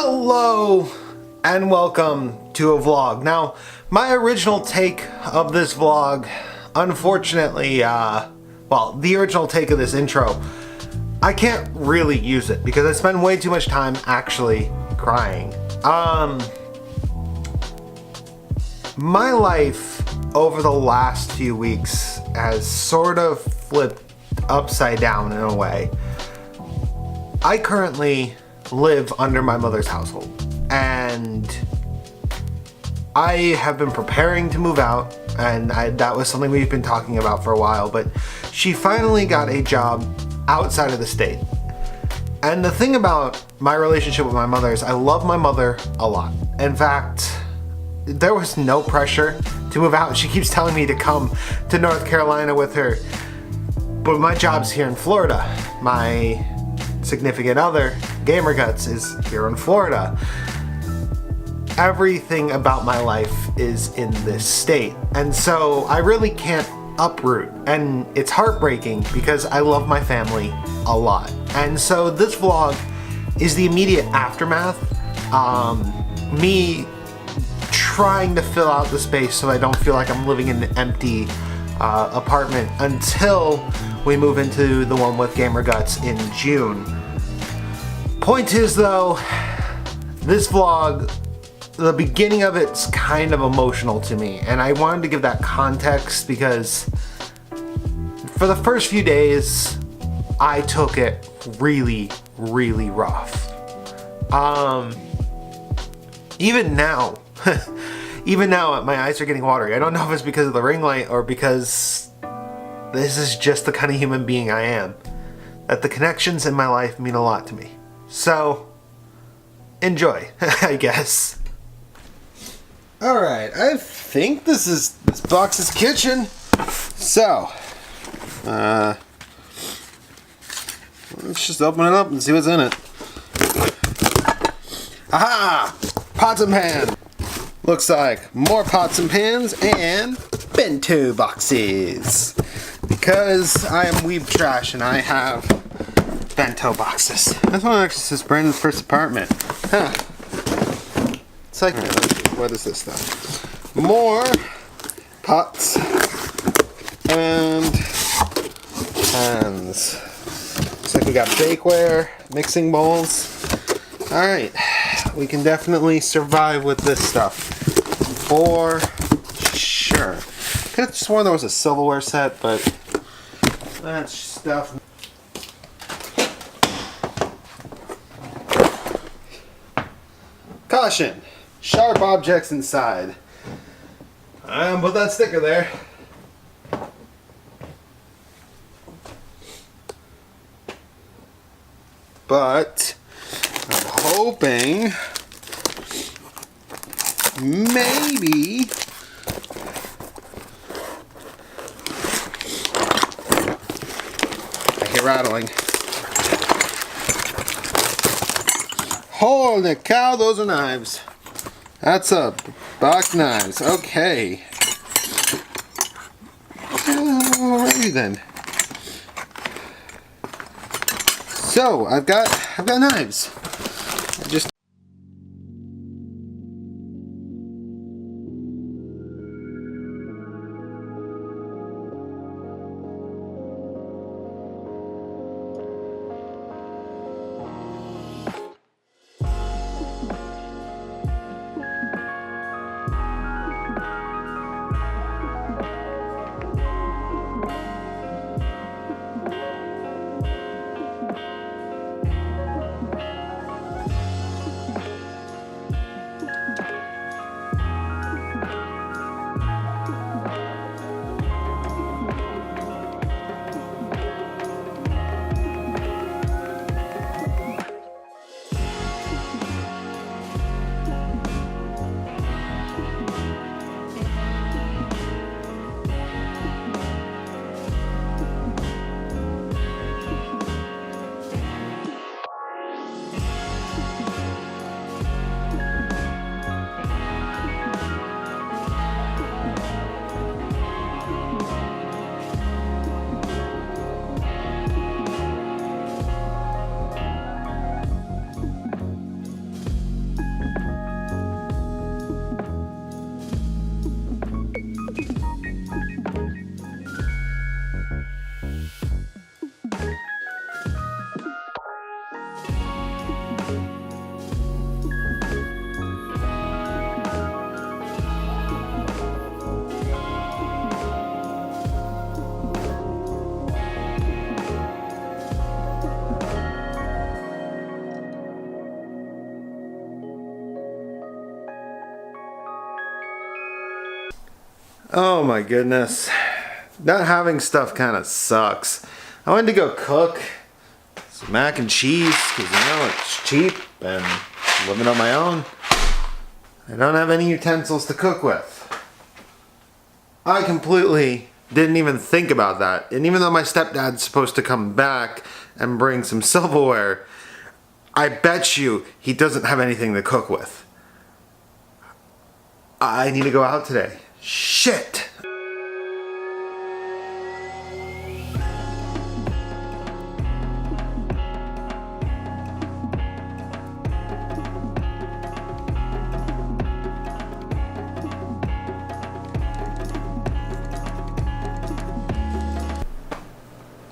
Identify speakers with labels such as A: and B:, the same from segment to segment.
A: Hello and welcome to a vlog. Now, my original take of this vlog, unfortunately, the original take of this intro, I can't really use it because I spend way too much time actually crying. My life over the last few weeks has sort of flipped upside down in a way. I currently live under my mother's household, and I have been preparing to move out, and that was something we've been talking about for a while, but she finally got a job outside of the state. And the thing about my relationship with my mother is I love my mother a lot. In fact, there was no pressure to move out. She keeps telling me to come to North Carolina with her, but my job's here in Florida. My significant other, Gamer Guts, is here in Florida. Everything about my life is in this state, and so I really can't uproot, and it's heartbreaking because I love my family a lot. And so this vlog is the immediate aftermath, me trying to fill out the space so I don't feel like I'm living in an empty apartment until we move into the one with Gamer Guts in June. Point is though, this vlog, the beginning of it's kind of emotional to me, and I wanted to give that context because for the first few days I took it really rough. Even now my eyes are getting watery. I don't know if it's because of the ring light or because this is just the kind of human being I am, that the connections in my life mean a lot to me. So, enjoy, I guess. Alright, I think this box's kitchen. So, let's just open it up and see what's in it. Aha! Pots and pans. Looks like more pots and pans and bento boxes. Because I am weeb trash and I have bento boxes. That's one actually says Brandon's first apartment. Huh. It's like, what is this stuff? More pots and pans. Looks like we got bakeware, mixing bowls. Alright, we can definitely survive with this stuff. For sure. Could have sworn there was a silverware set, but that stuff. Caution! Sharp objects inside. I'm put that sticker there. But I'm hoping maybe I hear rattling. Holy cow, those are knives. That's a box of knives. Okay. Alrighty then. So I've got knives. I just Oh my goodness. Not having stuff kind of sucks. I went to go cook some mac and cheese because it's cheap and living on my own. I don't have any utensils to cook with. I completely didn't even think about that. And even though my stepdad's supposed to come back and bring some silverware, I bet you he doesn't have anything to cook with. I need to go out today. Shit!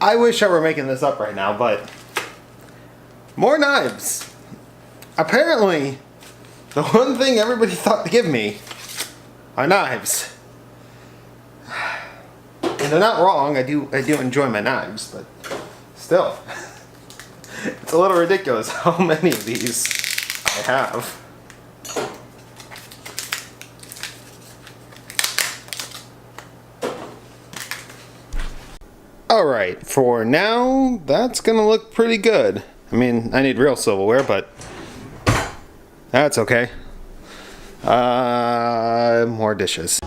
A: I wish I were making this up right now, but more knives. Apparently, the one thing everybody thought to give me are knives. And they're not wrong. I do enjoy my knives, but still, it's a little ridiculous how many of these I have. Alright, for now, that's gonna look pretty good. I mean, I need real silverware, but that's okay. More dishes.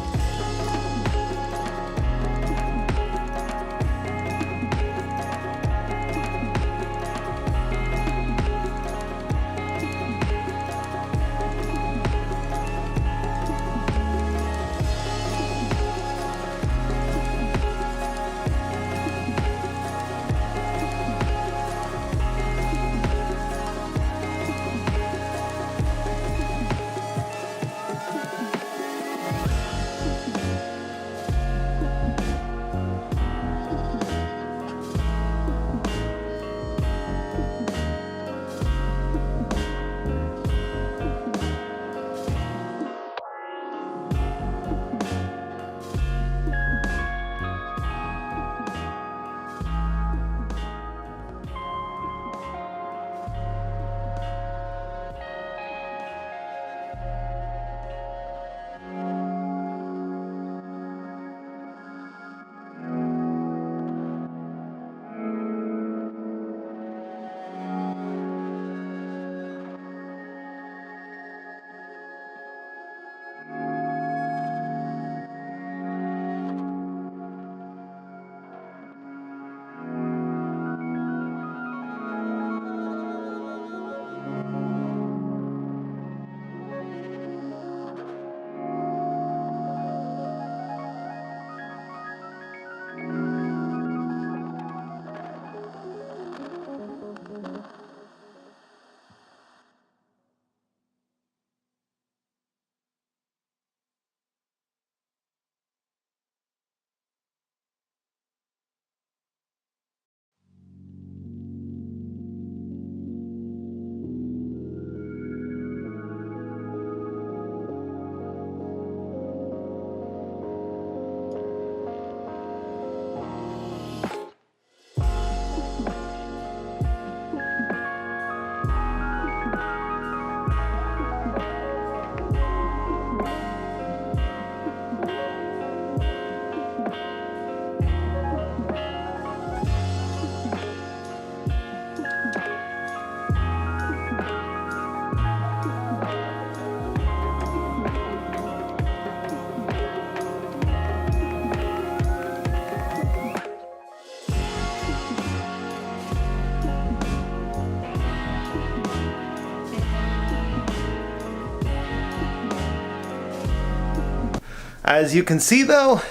A: As you can see though,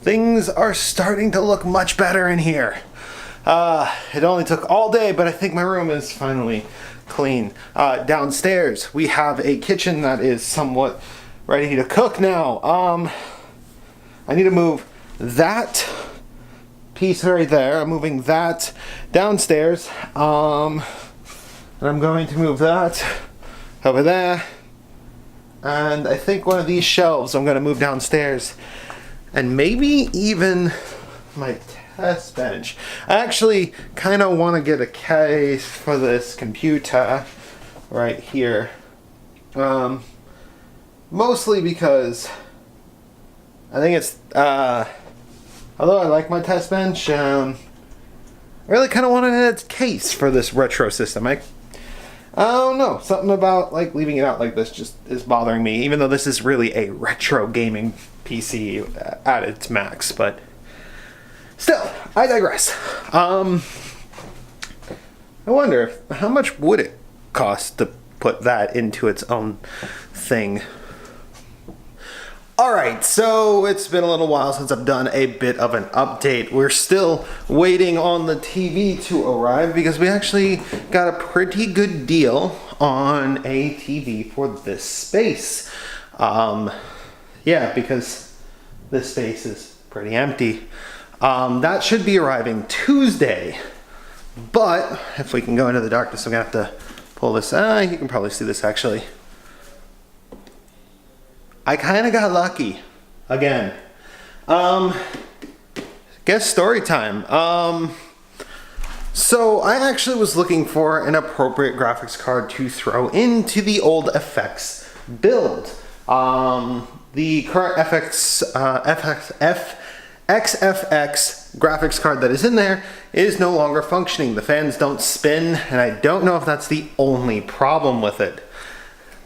A: things are starting to look much better in here. It only took all day, but I think my room is finally clean. Downstairs, we have a kitchen that is somewhat ready to cook now. I need to move that piece right there. I'm moving that downstairs. And I'm going to move that over there. And I think one of these shelves I'm going to move downstairs. And maybe even my test bench. I actually kind of want to get a case for this computer right here. Mostly because I think it's, although I like my test bench, I really kind of wanted a case for this retro system. I don't know, something about like leaving it out like this just is bothering me, even though this is really a retro gaming PC at its max, but still, I digress. I wonder, how much would it cost to put that into its own thing? Alright, so it's been a little while since I've done a bit of an update. We're still waiting on the TV to arrive because we actually got a pretty good deal on a TV for this space. Yeah, because this space is pretty empty. That should be arriving Tuesday. But if we can go into the darkness, I'm gonna have to pull this. You can probably see this actually. I kind of got lucky again. Guess story time. So I actually was looking for an appropriate graphics card to throw into the old FX build. The current XFX graphics card that is in there is no longer functioning. The fans don't spin, and I don't know if that's the only problem with it.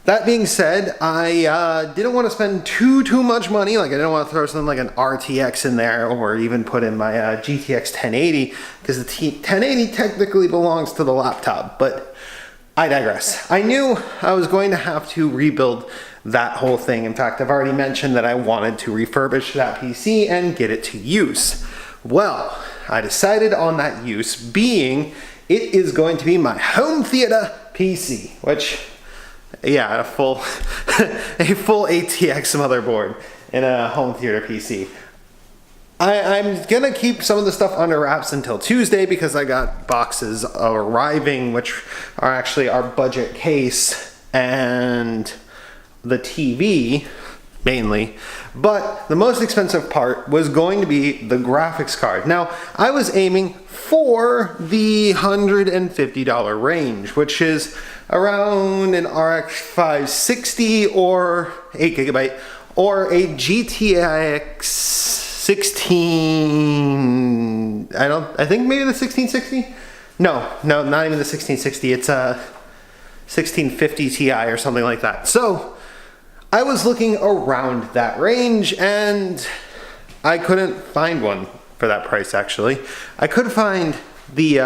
A: That being said, I didn't want to spend too much money. Like, I didn't want to throw something like an RTX in there or even put in my GTX 1080 because the 1080 technically belongs to the laptop, but I digress. I knew I was going to have to rebuild that whole thing. In fact, I've already mentioned that I wanted to refurbish that PC and get it to use. Well, I decided on that use being it is going to be my home theater PC, which, yeah, a full ATX motherboard in a home theater PC. I'm gonna keep some of the stuff under wraps until Tuesday because I got boxes arriving, which are actually our budget case and the TV mainly. But the most expensive part was going to be the graphics card. Now, I was aiming for the $150 range, which is around an RX 560 or 8GB or a GTX 16. I think maybe the 1660. No, not even the 1660. It's a 1650 Ti or something like that. So I was looking around that range and I couldn't find one for that price. Actually, I could find the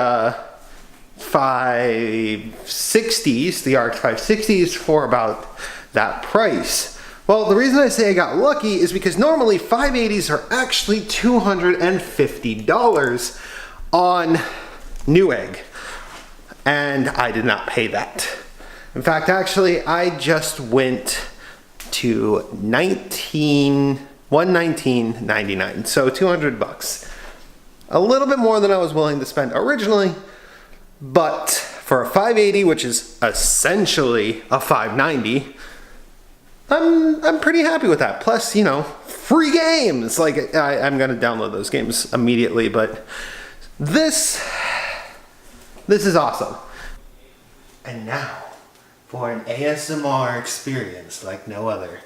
A: 560s, the RX 560s for about that price. Well, the reason I say I got lucky is because normally 580s are actually $250 on Newegg, and I did not pay that. In fact, actually, I just went to $119.99, so $200. A little bit more than I was willing to spend originally, but for a 580, which is essentially a 590, I'm pretty happy with that. Plus, you know, free games. Like, I'm gonna download those games immediately, but this is awesome. And now for an ASMR experience like no other.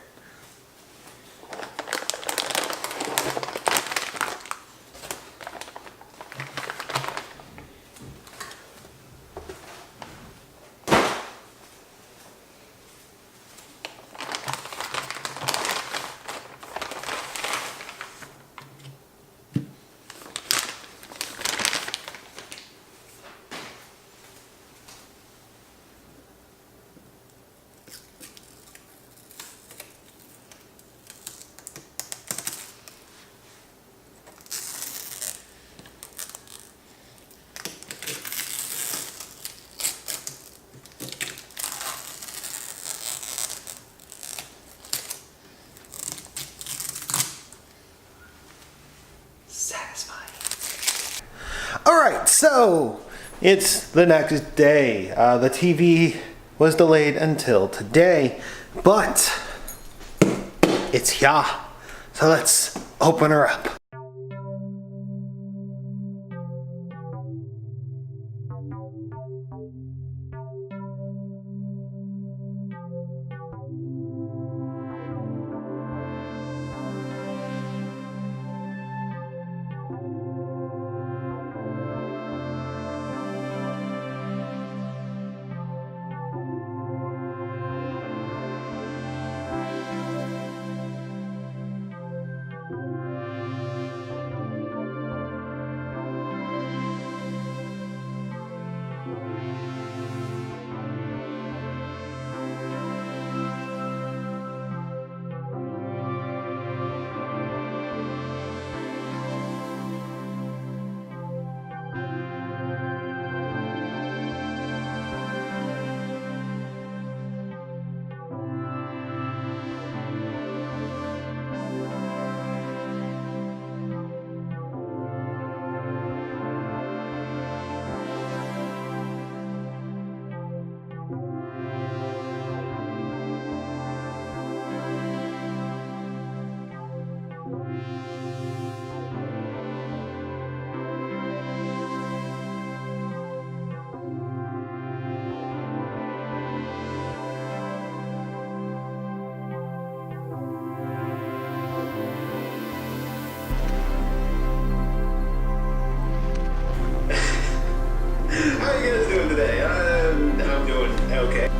A: Alright, so it's the next day. The TV was delayed until today, but it's here. So let's open her up.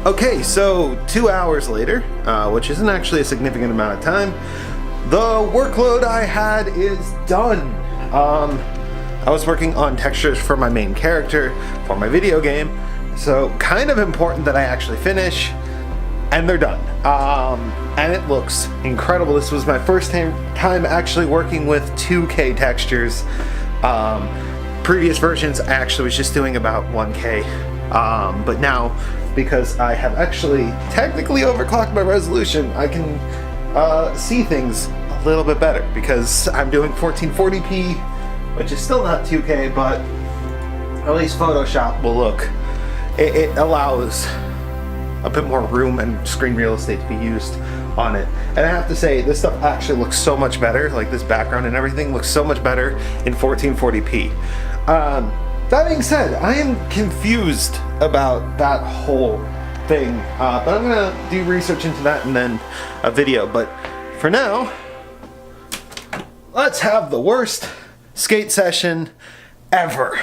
A: Okay, so 2 hours later, which isn't actually a significant amount of time, the workload I had is done. I was working on textures for my main character, for my video game, so kind of important that I actually finish, and they're done. And it looks incredible. This was my first time actually working with 2K textures. Previous versions I actually was just doing about 1K, but now, because I have actually technically overclocked my resolution, I can see things a little bit better because I'm doing 1440p, which is still not 2K, but at least Photoshop will look, it allows a bit more room and screen real estate to be used on it. And I have to say, this stuff actually looks so much better, like this background and everything looks so much better in 1440p. That being said, I am confused about that whole thing, but I'm gonna do research into that and then a video. But for now, let's have the worst skate session ever.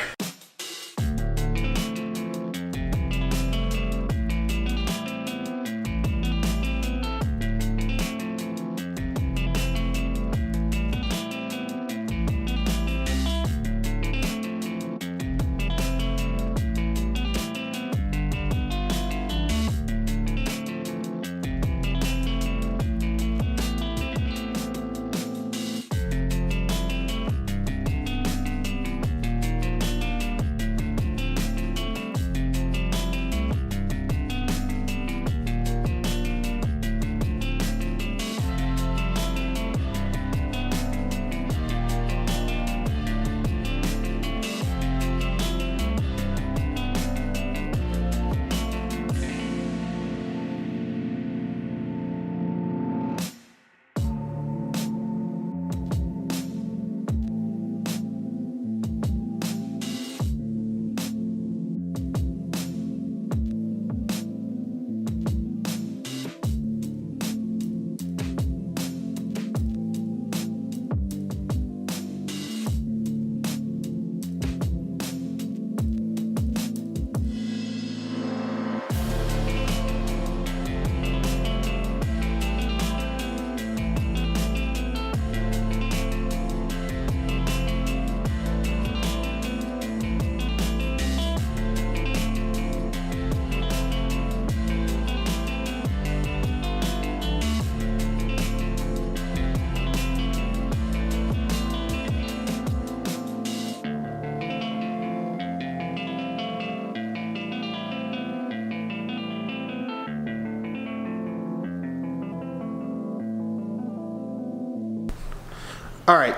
A: All right,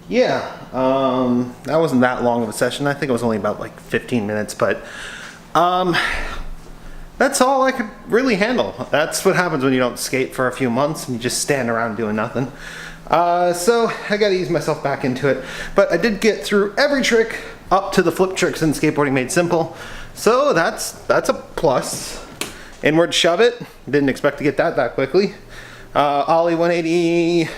A: yeah, that wasn't that long of a session. I think it was only about like 15 minutes, but that's all I could really handle. That's what happens when you don't skate for a few months and you just stand around doing nothing. So I gotta ease myself back into it, but I did get through every trick up to the flip tricks in Skateboarding Made Simple, so that's a plus. Inward shove it, didn't expect to get that quickly. Ollie 180,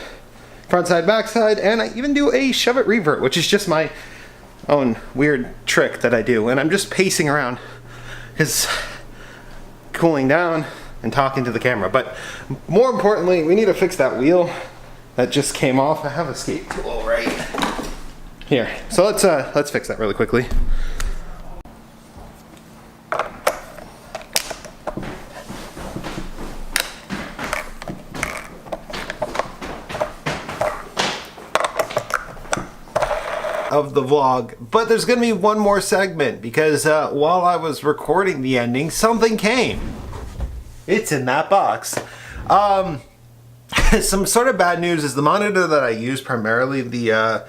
A: frontside, backside, and I even do a shove it revert, which is just my own weird trick that I do. And I'm just pacing around, because cooling down and talking to the camera. But more importantly, we need to fix that wheel that just came off. I have a skate tool right here. So let's fix that really quickly. Of the vlog, but there's gonna be one more segment because while I was recording the ending, something came. It's in that box. Some sort of bad news is the monitor that I use, primarily the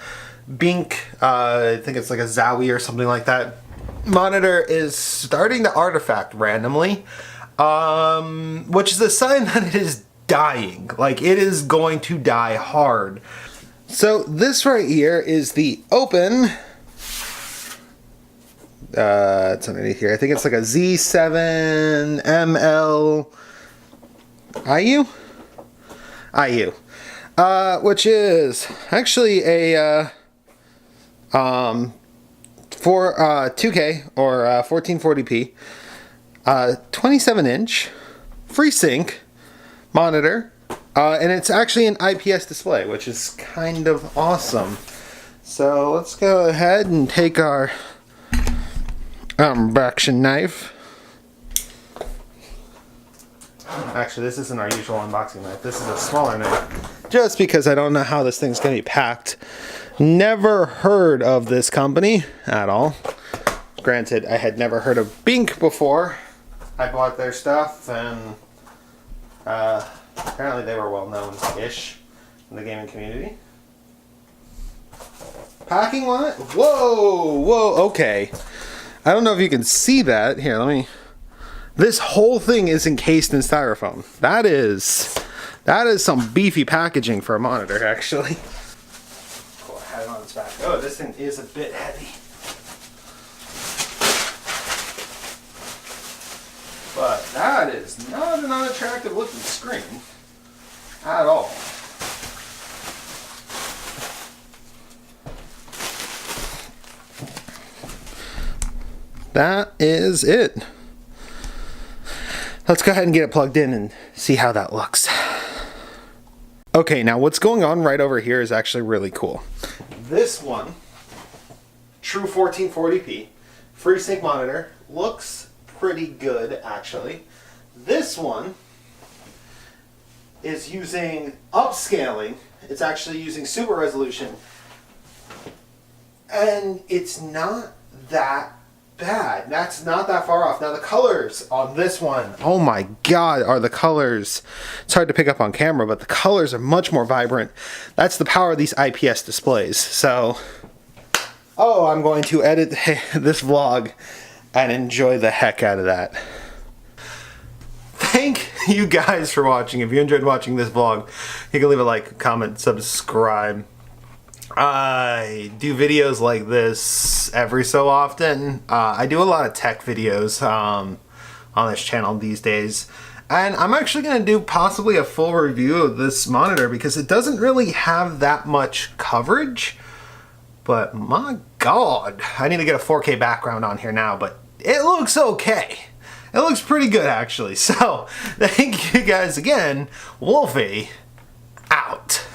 A: Bink, I think it's like a Zowie or something like that, monitor is starting to artifact randomly, which is a sign that it is dying. Like, it is going to die hard. So this right here is the Open, it's underneath here, I think it's like a Z7ML IU, which is actually a for 2K or 1440p, 27-inch FreeSync monitor, and it's actually an IPS display, which is kind of awesome. So let's go ahead and take our unboxing knife. Actually, this isn't our usual unboxing knife. This is a smaller knife, just because I don't know how this thing's going to be packed. Never heard of this company at all. Granted, I had never heard of Bink before. I bought their stuff, and apparently they were well known-ish in the gaming community. Packing line? Whoa, whoa, okay. I don't know if you can see that. Here, let me... This whole thing is encased in styrofoam. That is some beefy packaging for a monitor, actually. Cool, I had it on its back. Oh, this thing is a bit heavy. But that is not an unattractive looking screen at all. That is it. Let's go ahead and get it plugged in and see how that looks. Okay, now what's going on right over here is actually really cool. This one, true 1440p, FreeSync monitor, looks pretty good actually. This one is using upscaling. It's actually using super resolution, and it's not that bad. That's not that far off. Now the colors on this one, oh my god, are the colors. It's hard to pick up on camera, but the colors are much more vibrant. That's the power of these IPS displays. So, oh, I'm going to edit this vlog and enjoy the heck out of that. Thank you guys for watching. If you enjoyed watching this vlog, you can leave a like, comment, subscribe. I do videos like this every so often. I do a lot of tech videos on this channel these days. And I'm actually going to do possibly a full review of this monitor because it doesn't really have that much coverage. But my god, I need to get a 4K background on here now, but it looks okay. It looks pretty good actually. So, thank you guys again. Wolfie, out.